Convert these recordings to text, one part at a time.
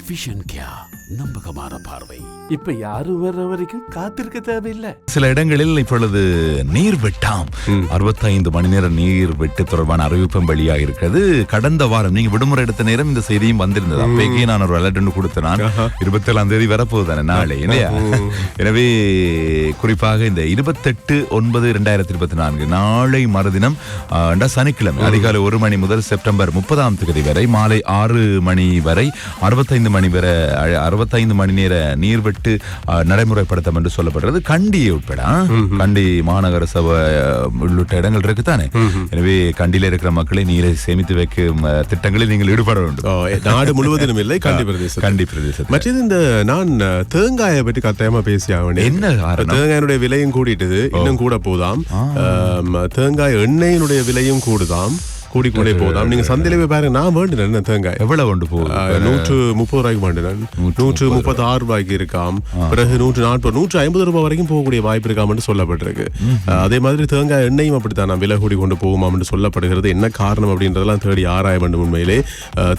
Vision கியா, நம்பகமான பார்வை. இப்ப யாரும் வர்ற வரைக்கும் காத்திருக்க தேவையில்லை. சில இடங்களில் இப்பொழுது நீர் வெட்டாம் 65 மணி நேர நீர் வெட்டு தொடர்பான அறிவிப்பும் வெளியாக இருக்கிறது. கடந்த வாரம் நீங்க விடுமுறை எடுத்த நேரம் இந்த செய்தியும் வந்திருந்தது. அப்பேக்கே நான் ஒரு அலர்ட் கொடுத்தேன். 27ஆம் தேதி வரப்போகுதானே நாளை இல்லையா? எனவே குறிப்பாக இந்த 28/9/2024 நாளை மறுதினம் சனிக்கிழமை அதிகாலை 1 மணி முதல் செப்டம்பர் 30ஆம் தேதி வரை மாலை 6 மணி வரை 65 மணி நேர நீர்வெட்டு நடைமுறைப்படுத்தும் என்று சொல்லப்படுறது. கண்டியை உட்பட கண்டி மாநகர சபை உள்ளிட்ட இடங்கள் இருக்குதானே. எனவே கண்டியில இருக்கிற மக்களை நீரை சேமித்து வைக்கும் திட்டங்களில் நீங்கள் ஈடுபட வேண்டும். நாடு முழுவதிலும் இல்லை, கண்டி பிரதேசம். மற்றது இந்த நான் தேங்காயை பற்றி கட்டாயமா பேசியாகணும். என்ன தேங்காயினுடைய விலையும் கூடிட்டது, இன்னும் கூட போதாம். தேங்காய் எண்ணெயினுடைய விலையும் கூடுதாம், கூடிக்கொண்டே போதாம். நீங்க சந்தையில போய் பாருங்க, நான் வேண்டினேன் தேங்காய் எவ்வளவு கொண்டு போகுது? 130 ரூபாய்க்கு வேண்டினேன், 136 ரூபாய்க்கு இருக்காம், பிறகு 140 150 ரூபாய் வரைக்கும் போகக்கூடிய வாய்ப்பு இருக்காம் என்று சொல்லப்பட்டிருக்கு. அதே மாதிரி தேங்காய் எண்ணெயும் அப்படித்தான் விலை கூடி கொண்டு போகுமாம் என்று சொல்லப்படுகிறது. என்ன காரணம் அப்படின்றதெல்லாம் தேடி ஆராய வேண்டும். உண்மையிலே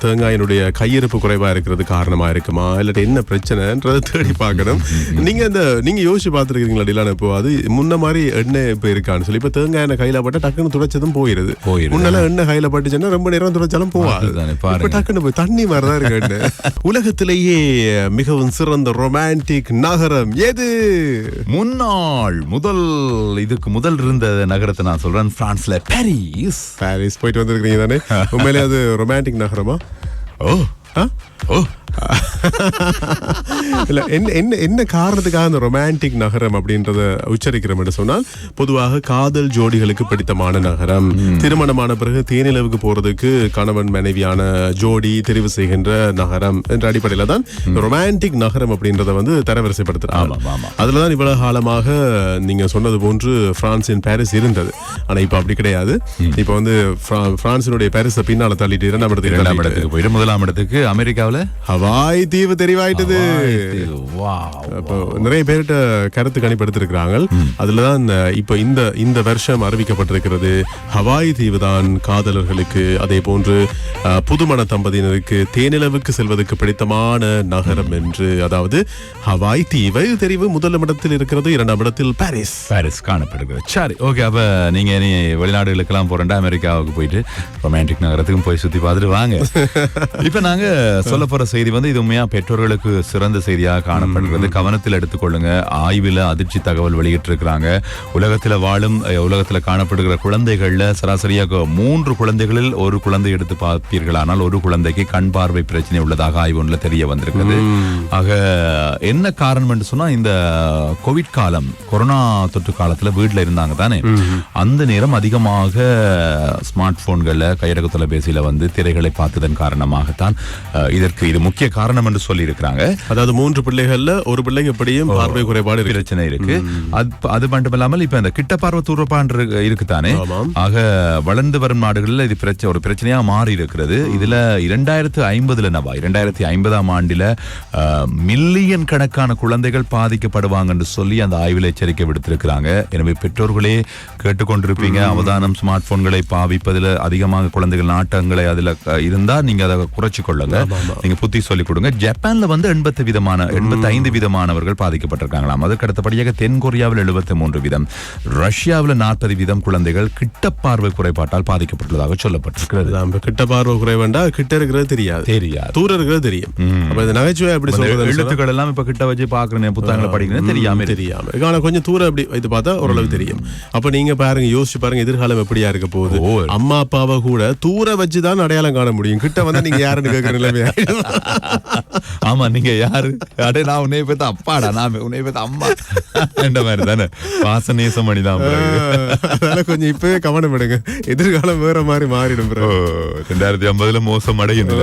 தேங்காயினுடைய கையிருப்பு குறைவா இருக்கிறது காரணமா இருக்குமா, இல்லாட்டி என்ன பிரச்சனைன்றதை தேடி பார்க்கணும். நீங்க யோசிச்சு பார்த்துருக்கீங்களா டிலான? இப்போ அது முன்ன மாதிரி எண்ணெய் இப்ப இருக்கான்னு சொல்லி இப்ப தேங்காய் எண்ணெய் கையில பட்ட டக்குன்னு துடைச்சதும் போயிருது. முன்னெல்லாம் எண்ணெய் கையில பட்டுச்சுன்னா ரொம்ப நேரம் துடைச்சாலும் போவாது. டக்குன்னு போய் தண்ணி மாதிரிதான் இருக்கு. உலகத்திலேயே மிகவும் சிறந்த ரொமான்டிக் நகரம் எது? இதுக்கு முதல் இருந்த நகரத்தை நான் சொல்றேன். பிரான்ஸ்ல பாரிஸ் போயிட்டு வந்திருக்கீங்க தானே? உண்மையிலே அது ரொமான்டிக் நகரமா? இல்ல என்ன காரணத்துக்காக அந்த ரொமான்டிக் நகரம் அப்படின்றத உச்சரிக்கிறோம் என்று சொன்னால், பொதுவாக காதல் ஜோடிகளுக்கு பிடித்தமான நகரம். திருமணமான பிறகு தேனிலவுக்கு போறதுக்கு கணவன் மனைவியான ஜோடி தெரிவு செய்கின்ற நகரம் என்ற அடிப்படையில தான் ரொமான்டிக் நகரம் அப்படின்றத தரவரிசைப்படுத்துறாங்க. அதுலதான் இவ்வளவு காலமாக நீங்க சொன்னது போன்று பிரான்சின் பாரிஸ் இருந்தது. ஆனா இப்ப அப்படி கிடையாது. இப்ப பிரான்சினுடைய பாரிஸை பின்னால தள்ளிட்டு 2ஆம் இடத்துக்கு போயிட்டு 1ஆம் இடத்துக்கு அமெரிக்காவில ஹவாய் தீவு தெரிவாயிட்டது. நிறைய பேர்கிட்ட கருத்து கணிப்படுத்திருக்கிறாங்க. அதுலதான் இப்ப இந்த வருஷம் அறிவிக்கப்பட்டிருக்கிறது, ஹவாய் தீவு தான் காதலர்களுக்கு, அதே போன்று புதுமண தம்பதியினருக்கு தேனிலவுக்கு செல்வதற்கு பிடித்தமான நகரம் என்று. அதாவது ஹவாய் தீவு தெரிவு 1ஆம் இடத்தில் இருக்கிறது, 2ஆம் இடத்தில் பாரிஸ் காணப்படுகிறது. சரி, ஓகே. அப்ப நீங்க வெளிநாடுகளுக்கெல்லாம் போறேன்டா, அமெரிக்காவுக்கு போயிட்டு ரொமான்டிக் நகரத்துக்கும் போய் சுத்தி பார்த்துட்டு வாங்க. இப்ப நாங்க சொல்ல போற செய்தி இது உண்மையா பெற்றோர்களுக்கு சிறந்த செய்தியாக காணப்படுகிறது. கவனத்தில் எடுத்துக்கொள்ளுங்க. ஆய்வில் அதிர்ச்சி தகவல் வெளியிட்டிருக்கிறாங்க. உலகத்தில் காணப்படுகிற குழந்தைகள்ல சராசரியாக 3 குழந்தைகளில் ஒரு குழந்தை எடுத்து பார்ப்பீர்களானால் ஒரு குழந்தைக்கு கண் பார்வை பிரச்சனை உள்ளதாக ஆய்வு ஒன்றில் தெரிய வந்திருக்கிறது. ஆக என்ன காரணம் என்று சொன்னா, இந்த கோவிட் காலம், கொரோனா தொற்று காலத்துல வீட்டுல இருந்தாங்க தானே, அந்த நேரம் அதிகமாக ஸ்மார்ட் போன்கள்ல கையடக்க தொலைபேசியில திரைகளை பார்த்ததன் காரணமாகத்தான் இதற்கு இது முக்கிய காரணம் என்று சொல்லி இருக்கிறாங்க. அதாவது 3 பிள்ளைகள்ல ஒரு பிள்ளைக்கு எப்படியும் பார்வை குறைபாடு பிரச்சனை இருக்கு. அது மட்டுமில்லாமல் இப்ப இந்த கிட்ட பார்வை தூரப்பான் இருக்குதானே. ஆக வளர்ந்து வரும் நாடுகளில் இது ஒரு பிரச்சனையா மாறி இருக்கிறது. இதுல 2050ஆம் ஆண்டில மில்லியன் கணக்கான குழந்தைகள் பாதிக்கப்படுவாங்க என்று சொல்லி அந்த ஆய்வில் எச்சரிக்கை விடுத்திருக்கிறாங்க. எனவே பெற்றோர்களே கேட்டுக்கொண்டிருப்பீங்க, அவதானம் ஸ்மார்ட் போன்களை பாவிப்பதில் அதிகமாக குழந்தைகள் நாட்டங்களை அதுல இருந்தா நீங்க அதை குறைச்சு கொள்ளுங்க. நீங்க புத்தி சொல்லிக் கொடுங்க. ஜப்பான்ல 85 விதமானவர்கள் பாதிக்கப்பட்டிருக்காங்களாம். அதுக்கு அடுத்தபடியாக தென்கொரியாவில் 73 வீதம், ரஷ்யாவில் 40 வீதம் குழந்தைகள் கிட்ட பார்வை குறைபாட்டால் பாதிக்கப்பட்டுள்ளதாக சொல்லப்பட்டிருக்கிறது. கிட்ட பார்வை குறைவாண்டா கிட்ட இருக்கிறது தெரியாது, தூரம் இருக்கிறது தெரியும். அப்ப இந்த நகைச்சுவை எப்படி சொல்றது, எழுத்துக்கள் எல்லாம் இப்ப கிட்ட வச்சு பாக்குறேன், புத்தகங்களை படிக்கிறேன், தெரியாம ஆனா கொஞ்சம் தூரம் அப்படி வைத்து பார்த்தா ஓரளவு தெரியும். அப்ப நீங்க பாருங்க, யோசிச்சு பாருங்க, எதிர்காலம் எப்படியா இருக்க போகுது. அம்மா அப்பாவை கூட தூர வச்சுதான் அடையாளம் காண முடியும். கிட்ட நீங்க யாருன்னு கேட்கிற நிலைமை. ஆமா, நீங்க யாரு? அடே, நான் உன்னை பத்தி அப்பாடா, நான் உன்னை பத்தி அம்மா என்ற மாதிரி தானே. வாசநேசம் மணிதான். கொஞ்சம் இப்பவே கவனம் எடுங்க, எதிர்காலம் வேற மாதிரி மாறிடும். 2050 மோசம் அடையும்.